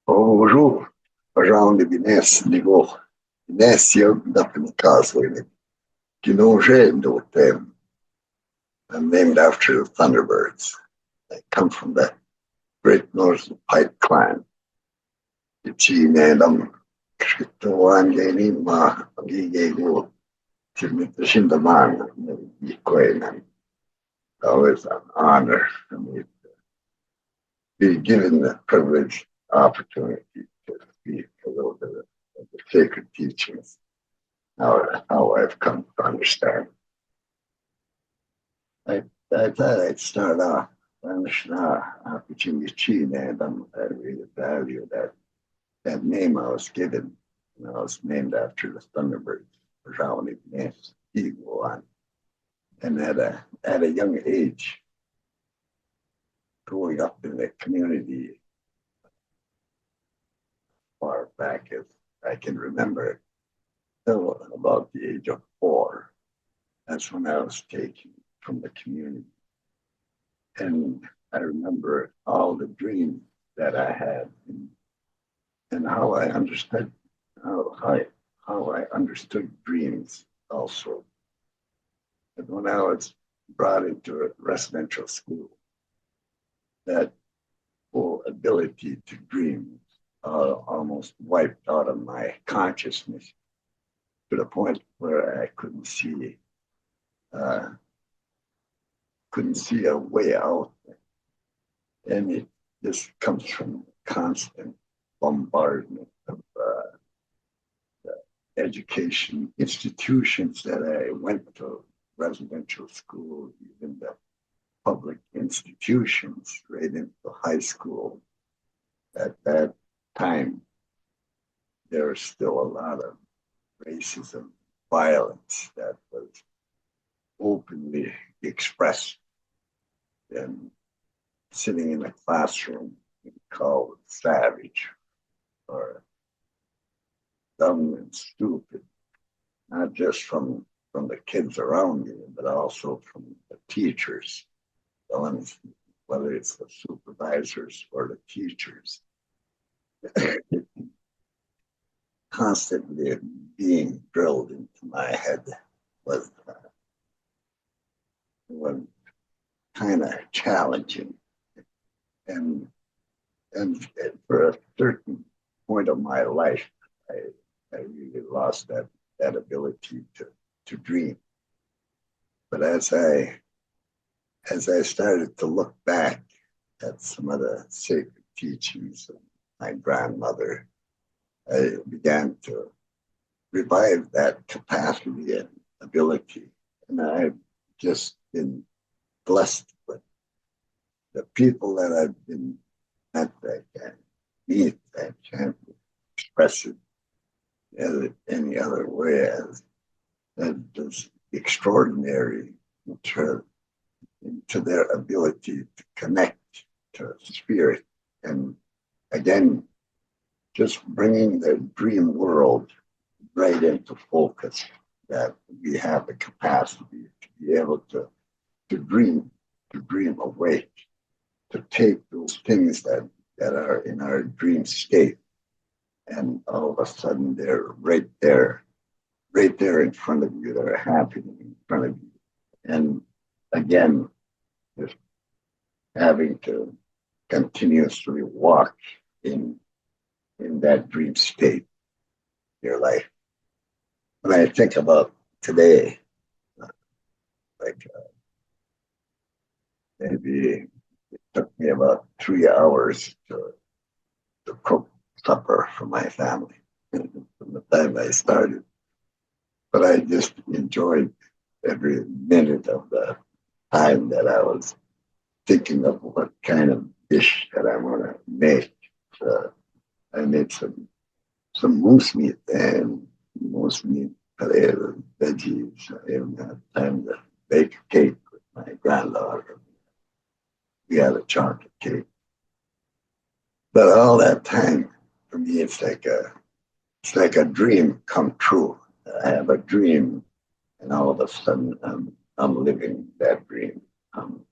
Bonjour, PaShawOneeBinace, digo, Binesse eu daquele caso ele, que no jeito I'm named after the Thunderbirds. They come from the Great Northern Pike clan. Ichi nedam Shitoangeni ma Gigego Timishindaman Equanan. Always an honor for me to be given the privilege, opportunity to speak a little bit of the sacred teachings, how I've come to understand. I thought I'd start off anishinaabe, and I really value that name I was given. I was named after the Thunderbirds, PaShawOneeBinace, Eagle, and at a young age, growing up in the community far back as I can remember, till about the age of 4. That's when I was taken from the community. And I remember all the dreams that I had and how I understood how I understood dreams also. And when I was brought into a residential school, that full ability to dream almost wiped out of my consciousness to the point where I couldn't see a way out. And it just comes from constant bombardment of the education institutions that I went to, residential school, even the public institutions, right into high school. At that time, there was still a lot of racism, violence that was openly expressed. And sitting in a classroom called savage or dumb and stupid, not just from the kids around me, but also from the teachers, the ones, whether it's the supervisors or the teachers. Constantly being drilled into my head was kind of challenging. And for a certain point of my life, I really lost that ability to dream. But as I started to look back at some of the sacred teachings of my grandmother, I began to revive that capacity and ability. And I've just been blessed with the people that I've been met that can meet, that can't express it any other way as just extraordinary into their ability to connect to spirit. And again, just bringing the dream world right into focus, that we have the capacity to be able to dream awake, to take those things that are in our dream state, and all of a sudden they're right there in front of you, they're happening in front of you. And again, just having to continuously walk in that dream state in your life. When I think about today, like maybe it took me about 3 hours to cook supper for my family from the time I started. But I just enjoyed every minute of the time that I was thinking of what kind of dish that I want to make. I made some moose meat potatoes, veggies. I even had time to bake a cake with my granddaughter. We had a chocolate cake. But all that time, for me, it's like a dream come true. I have a dream, and all of a sudden, I'm living that dream. I'm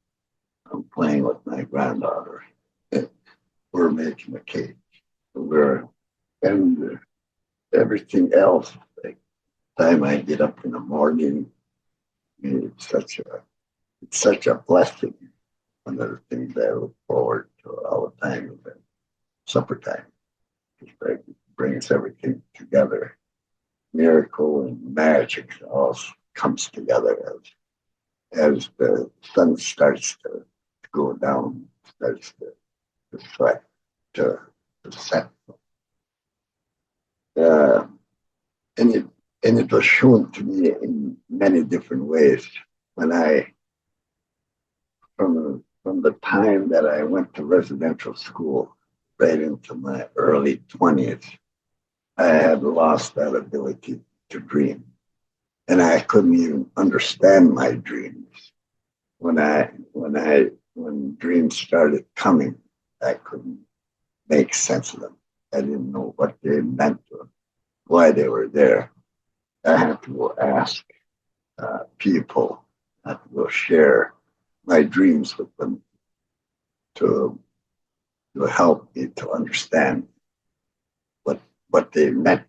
playing with my granddaughter. We're making a cake. We're, and everything else, like time I get up in the morning, it's such a blessing. One of the things I look forward to all the time is supper time. It brings everything together. Miracle and magic all comes together as the sun starts to go down, starts to sweat, to set. Uh, and it was shown to me in many different ways when I from the time that I went to residential school right into my early 20s, I had lost that ability to dream. And I couldn't even understand my dreams. When dreams started coming, I couldn't make sense of them. I didn't know what they meant or why they were there. I had to go ask people. I had to go share my dreams with them to help me to understand what they meant.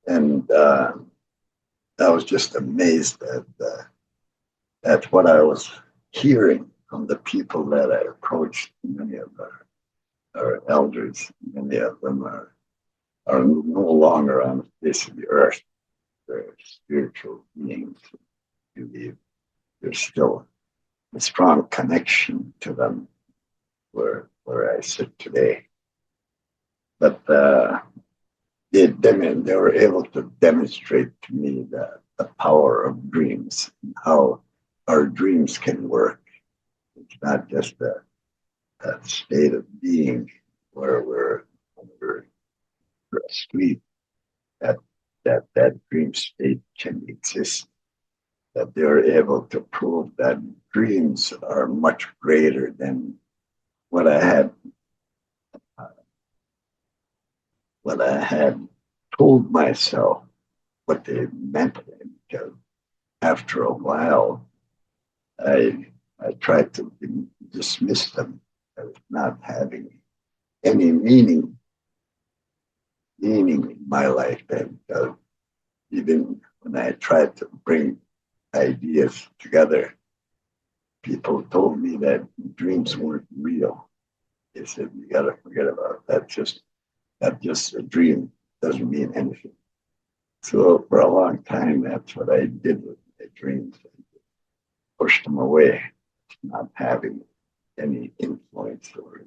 And I was just amazed at what I was hearing from the people that I approached. Many of our elders, many of them are no longer on the face of the earth. They're spiritual beings. I believe there's still a strong connection to them where I sit today. But they were able to demonstrate to me the power of dreams and how our dreams can work. It's not just a state of being where we're asleep, that dream state can exist. That they're able to prove that dreams are much greater than what I had told myself what they meant. Because after a while, I tried to dismiss them as not having any meaning in my life. And even when I tried to bring ideas together, people told me that dreams weren't real. They said, you got to forget about it. That's just a dream. Doesn't mean anything. So for a long time, that's what I did with my dreams. I pushed them away, not having any influence or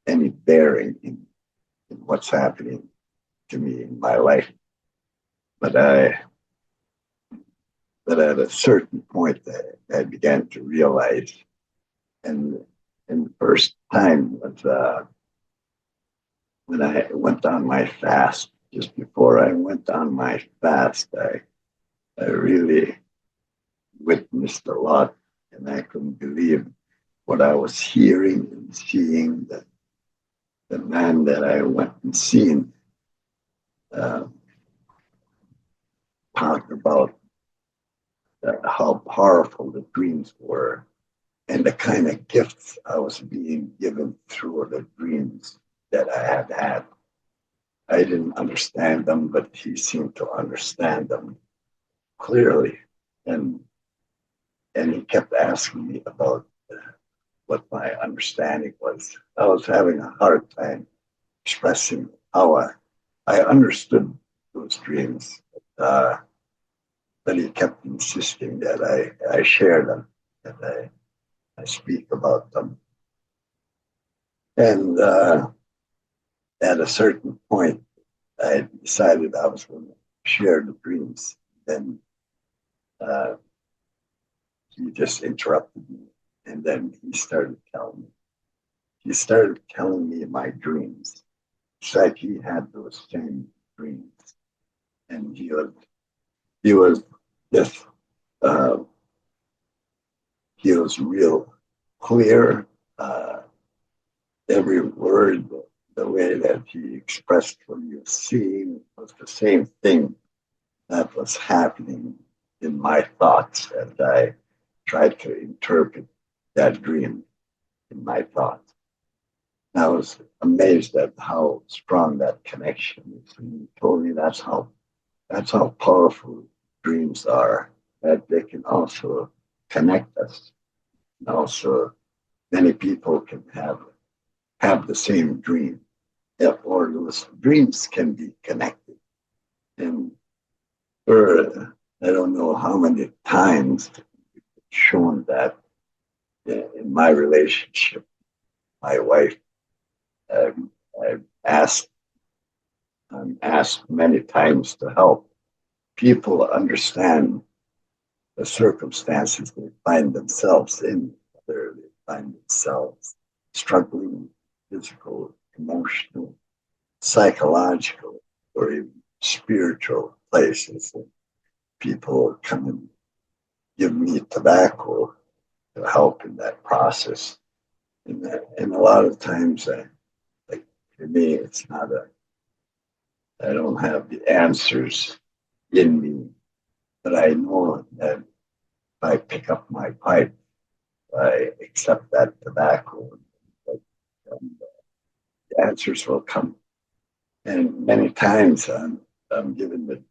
any bearing in what's happening to me in my life. But at a certain point, I began to realize, and the first time was when I went on my fast. Just before I went on my fast, I really witnessed a lot, and I couldn't believe what I was hearing and seeing. The man that I went and seen talked about how powerful the dreams were and the kind of gifts I was being given through the dreams that I had had. I didn't understand them, but he seemed to understand them clearly. And he kept asking me about what my understanding was. I was having a hard time expressing how I understood those dreams. But he kept insisting that I share them, that I speak about them. And at a certain point, I decided I was going to share the dreams. Then he just interrupted me. And then he started telling me my dreams. It's like he had those same dreams. And he was just, he was real clear. Every word, the way that he expressed what he was seeing was the same thing that was happening in my thoughts as I tried to interpret that dream in my thoughts. And I was amazed at how strong that connection is. And he told me that's how powerful dreams are, that they can also connect us. And also many people can have the same dream. Or those dreams can be connected. And for I don't know how many times shown that in my relationship, my wife, I've asked many times to help people understand the circumstances they find themselves in, whether they find themselves struggling, physical, emotional, psychological, or even spiritual places. And people come and give me tobacco to help in that process. And a lot of times, like for me, it's not I don't have the answers in me, but I know that if I pick up my pipe, I accept that tobacco, and the answers will come. And many times I'm given the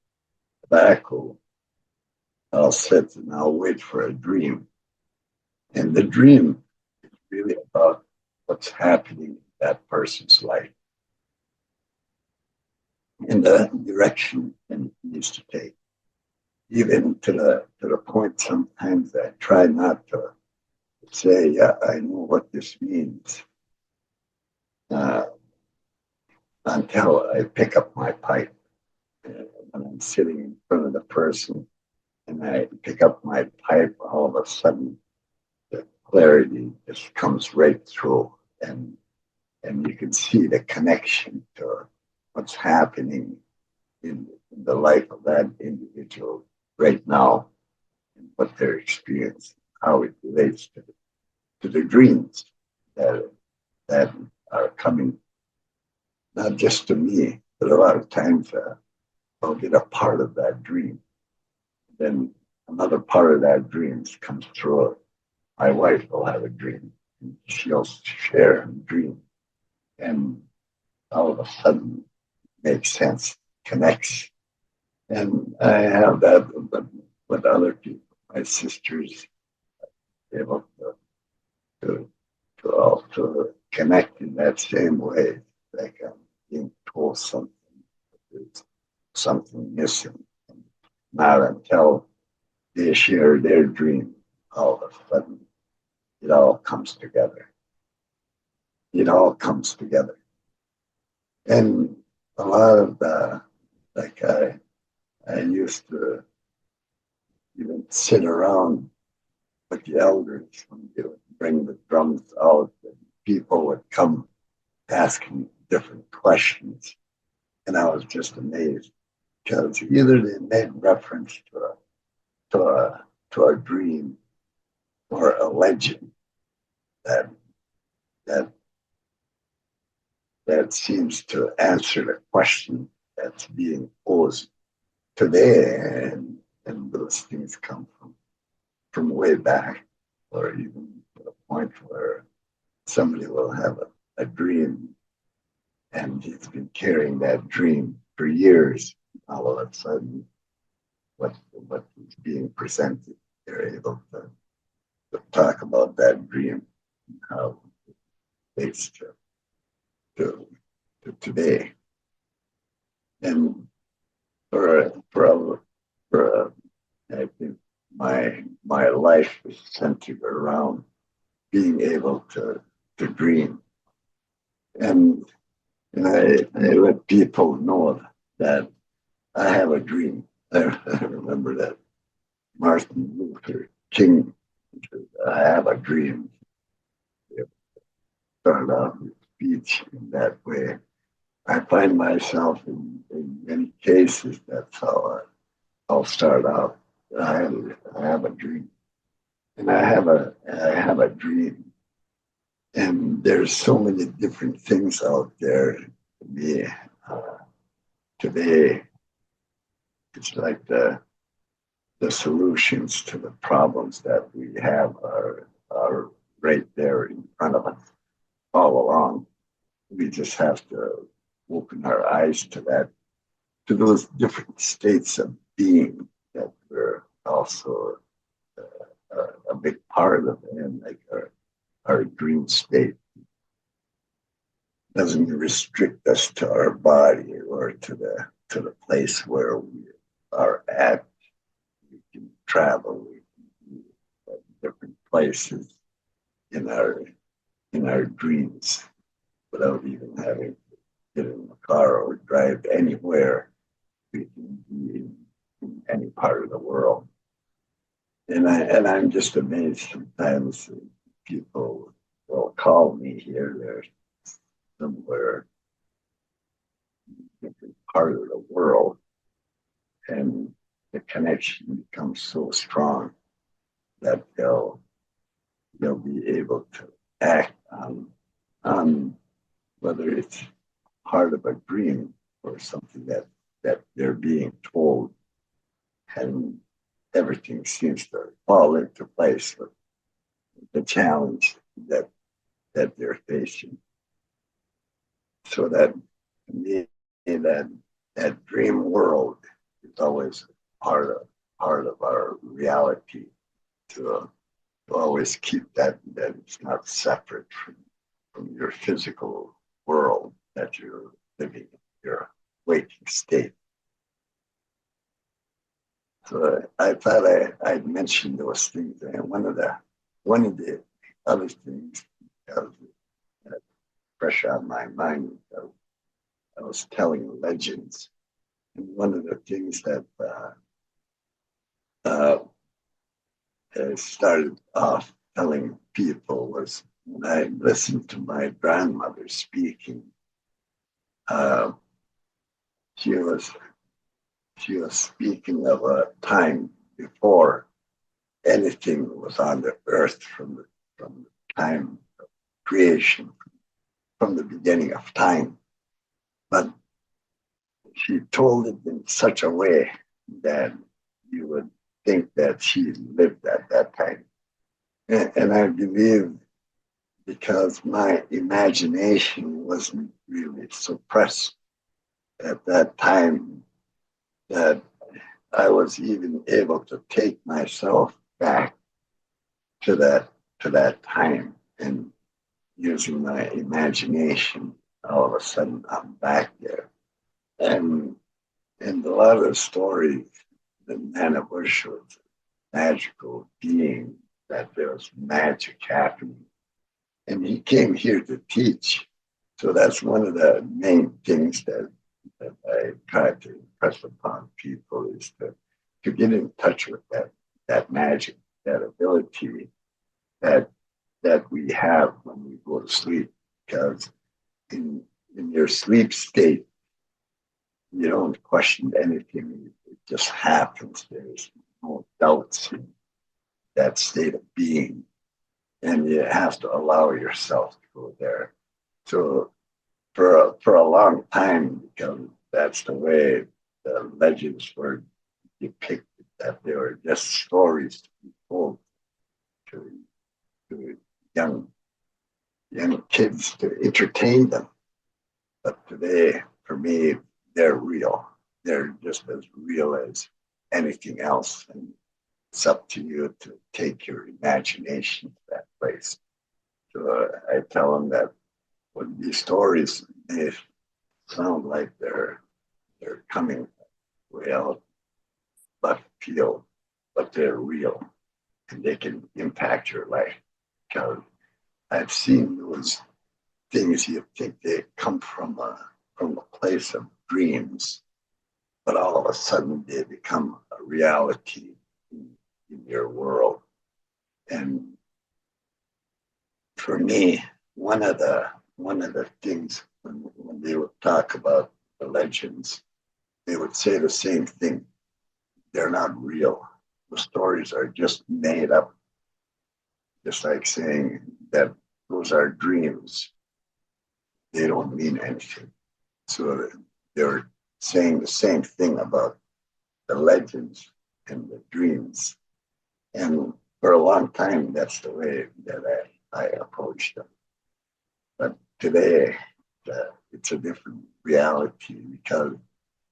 tobacco, I'll sit and I'll wait for a dream. And the dream is really about what's happening in that person's life in the direction it needs to take. Even to the point sometimes I try not to say, yeah, I know what this means, uh, until I pick up my pipe. When I'm sitting in front of the person and I pick up my pipe, all of a sudden the clarity just comes right through, and you can see the connection to what's happening in the life of that individual right now and what they're experiencing, how it relates to the dreams that are coming, not just to me, but a lot of times I'll get a part of that dream. Then another part of that dream comes through. My wife will have a dream, and she'll share a dream, and all of a sudden makes sense, connects. And I have that with other people, my sisters, able to, to also connect in that same way. Like I'm being told something, there's something missing. And not until they share their dream, all of a sudden it all comes together. It all comes together. And a lot of like I used to even sit around with the elders when they would bring the drums out, and people would come asking different questions. And I was just amazed because either they made reference to a, to a dream or a legend that that that seems to answer the question that's being posed today, and those things come from way back, or even to the point where somebody will have a dream and he's been carrying that dream for years. All of a sudden, what is being presented, they're able to talk about that dream and how it relates to, to today. And for I think my life is centered around being able to dream, and I let people know that I have a dream. I remember that Martin Luther King, I have a dream. It started out his speech in that way. I find myself in many cases, that's how I'll start out. I have a dream. And I have a dream. And there's so many different things out there to me. Uh, Today, it's like the solutions to the problems that we have are right there in front of us all along. we just have to open our eyes to that, to those different states of being that we're also a big part of, and like our dream state doesn't restrict us to our body or to the place where we are at. We can travel, we can be at different places in our dreams without even having to get in the car or drive anywhere. We can be in any part of the world. And I'm just amazed sometimes people will call me here, they're somewhere different part of the world, and the connection becomes so strong that they'll be able to act on whether it's part of a dream or something that they're being told, and everything seems to fall into place with the challenge that they're facing. So that to me, that dream world is always part of our reality, to always keep that it's not separate from your physical world that you're living in, your waking state. So I thought I'd mention those things, and one of the other things that was fresh on my mind, I was telling legends, and one of the things that I started off telling people was when I listened to my grandmother speaking. She was speaking of a time before anything was on the earth, from the time of creation, from the beginning of time. But she told it in such a way that you would think that she lived at that time. And I believe, because my imagination wasn't really suppressed at that time, that I was even able to take myself back to that time, and using my imagination, all of a sudden I'm back there. And a lot of the stories, the man of Bush was a magical being, that there was magic happening. And he came here to teach. So that's one of the main things that I try to impress upon people, is to get in touch with that magic, that ability that we have when we go to sleep. Because in your sleep state, you don't question anything. It just happens. There's no doubts in that state of being. And you have to allow yourself to go there. So for a long time, because that's the way the legends were depicted, that they were just stories to be told to young kids to entertain them. But today, for me, they're real. They're just as real as anything else. And it's up to you to take your imagination to that place. So I tell them that when these stories, they sound like they're coming way out left field, but they're real, and they can impact your life. Because I've seen those things you think they come from a place of dreams, but all of a sudden they become a reality in your world. And for me, one of the things when they would talk about the legends, they would say the same thing. They're not real. The stories are just made up. Just like saying that those are dreams. They don't mean anything. So they're saying the same thing about the legends and the dreams. And for a long time, that's the way that I approached them. But today, it's a different reality because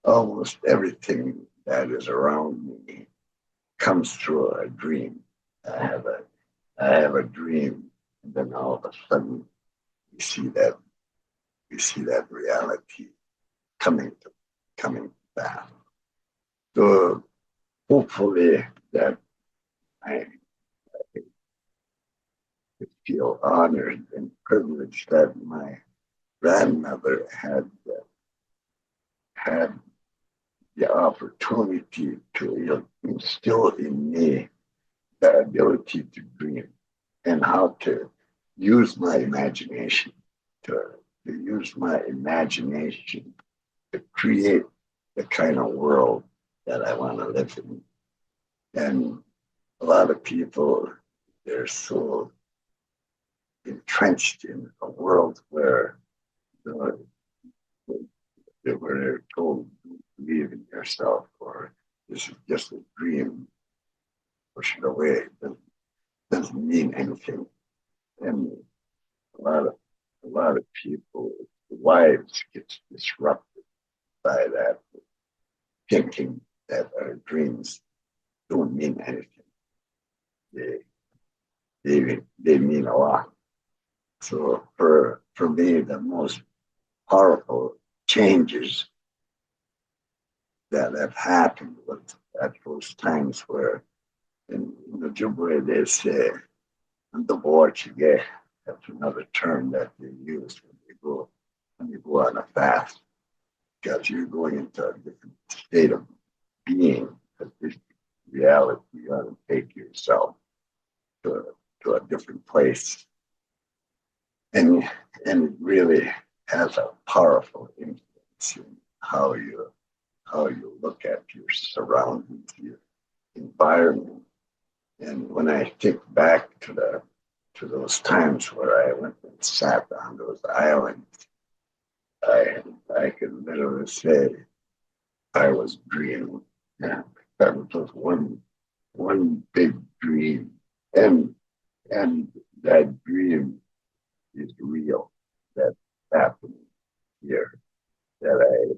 almost everything that is around me comes through a dream. I have a I have a dream, and then all of a sudden we see that reality coming to coming back. So hopefully that I feel honored and privileged that my grandmother had the opportunity to instill in me the ability to dream and how to use my imagination, to use my imagination to create the kind of world that I want to live in. And a lot of people, they're so entrenched in a world where they're told, believe in yourself, or this is just a dream, push it away. It doesn't mean anything. And a lot of people, lives gets disrupted by that, thinking that our dreams don't mean anything. They they mean a lot. So for me, the most powerful changes that have happened was at those times where in the ojibwe they say the bawaajige. That's another term that they use when you go on a fast, because you're going into a different state of being. Because this reality, you got to take yourself to a different place, and it really has a powerful influence in how you look at your surroundings, your environment. And when I think back to those times where I went and sat on those islands, I could literally say I was dreaming. Yeah, that was one big dream, and that dream is real. That's happening here. That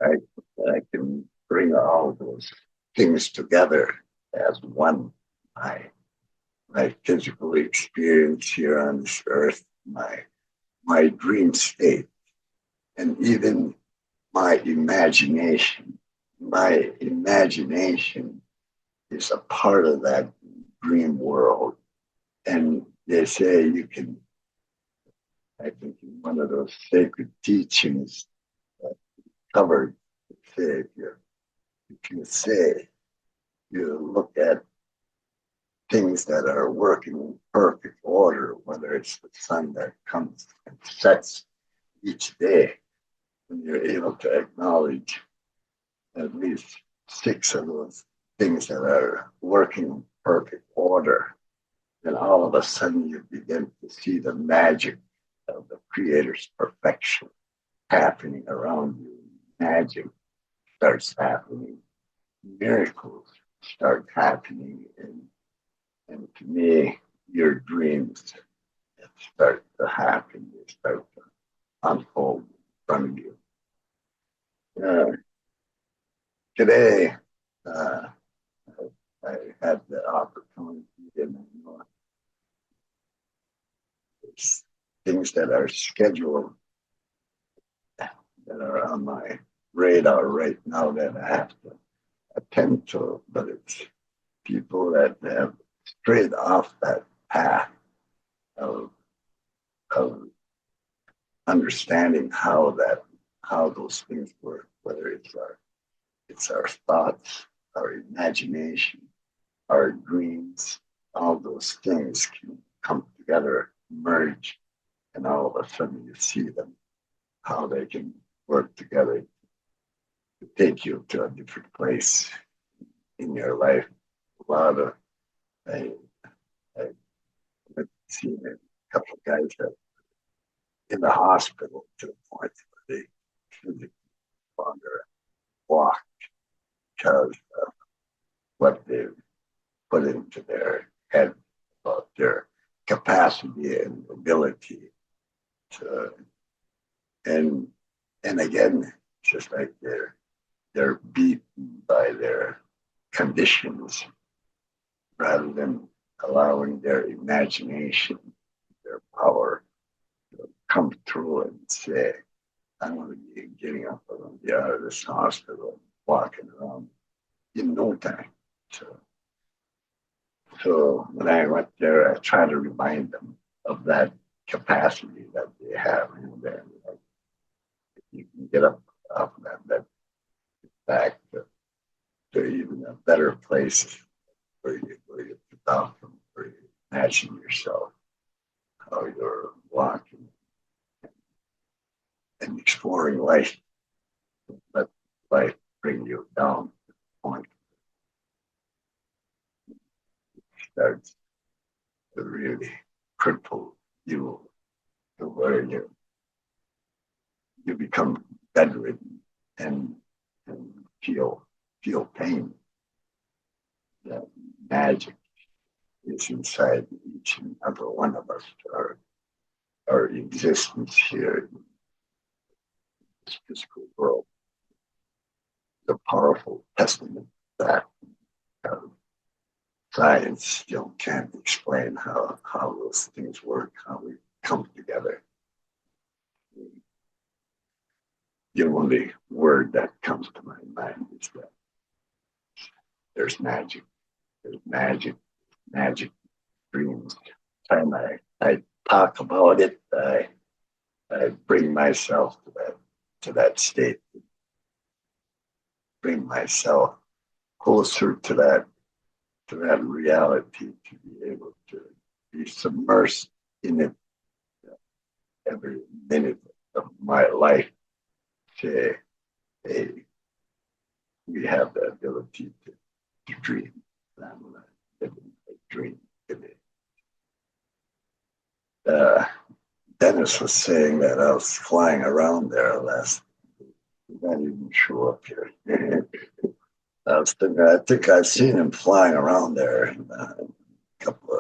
I can bring all those things together as one. My my physical experience here on this earth, my dream state, and even my imagination. My imagination is a part of that dream world. And they say you can, I think in one of those sacred teachings that covered, say if you say, you look at things that are working in perfect order, whether it's the sun that comes and sets each day, when you're able to acknowledge at least six of those things that are working in perfect order, then all of a sudden you begin to see the magic of the Creator's perfection happening around you. Magic starts happening, miracles start happening, and to me, your dreams start to happen, they start to unfold in front of you. Today, uh, I had the opportunity, and I know there's things that are scheduled that are on my radar right now that I have to attend to, but it's people that have strayed off that path of, of understanding how those things work, whether it's our thoughts, our imagination, our dreams, all those things can come together, merge, and all of a sudden you see them, how they can work together to take you to a different place in your life. A lot of I've seen a couple of guys that in the hospital to the point where they physically longer walk because of what they've put into their head about their capacity and ability to and and again, just like they're beaten by their conditions rather than allowing their imagination, their power to come through and say, I'm going to be getting up and be out of this hospital, walking around in no time. So when I went there, I tried to remind them of that capacity that they have in there. Like, you can get up off of that back to even a better place where you put out from, where you imagine yourself, how you're walking and exploring life. Let life bring you down to the point starts to really cripple you to where you become bedridden and feel pain. That magic is inside each and every one of us. Our existence here in this physical world is a powerful testament to that. Science still can't explain how those things work, how we come together. The only word that comes to my mind is that there's magic. There's magic dreams. Time I talk about it, I bring myself to that state, bring myself closer to that reality, to be able to be submersed in it every minute of my life. Say, hey, we have the ability to dream. I'm living a dream today. Dennis was saying that I was flying around there last. Did not even show up here. I was thinking, I think I've seen him flying around there a couple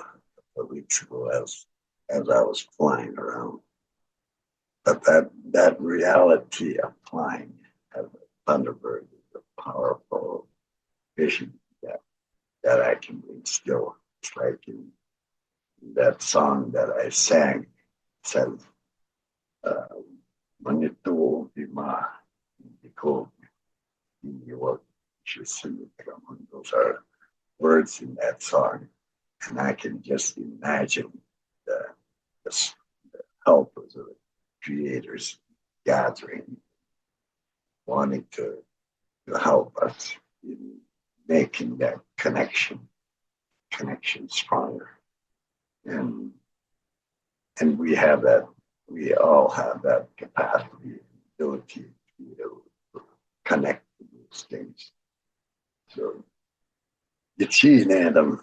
of weeks ago as I was flying around. But that reality of flying as a thunderbird is a powerful vision that I can instill. It's like in that song that I sang, says, Manito Bima, Nicole, those are words in that song. And I can just imagine the helpers of the creators gathering, wanting to help us in making that connection stronger. And we have that, we all have that capacity, ability to be able to connect to those things. So it's she and Adam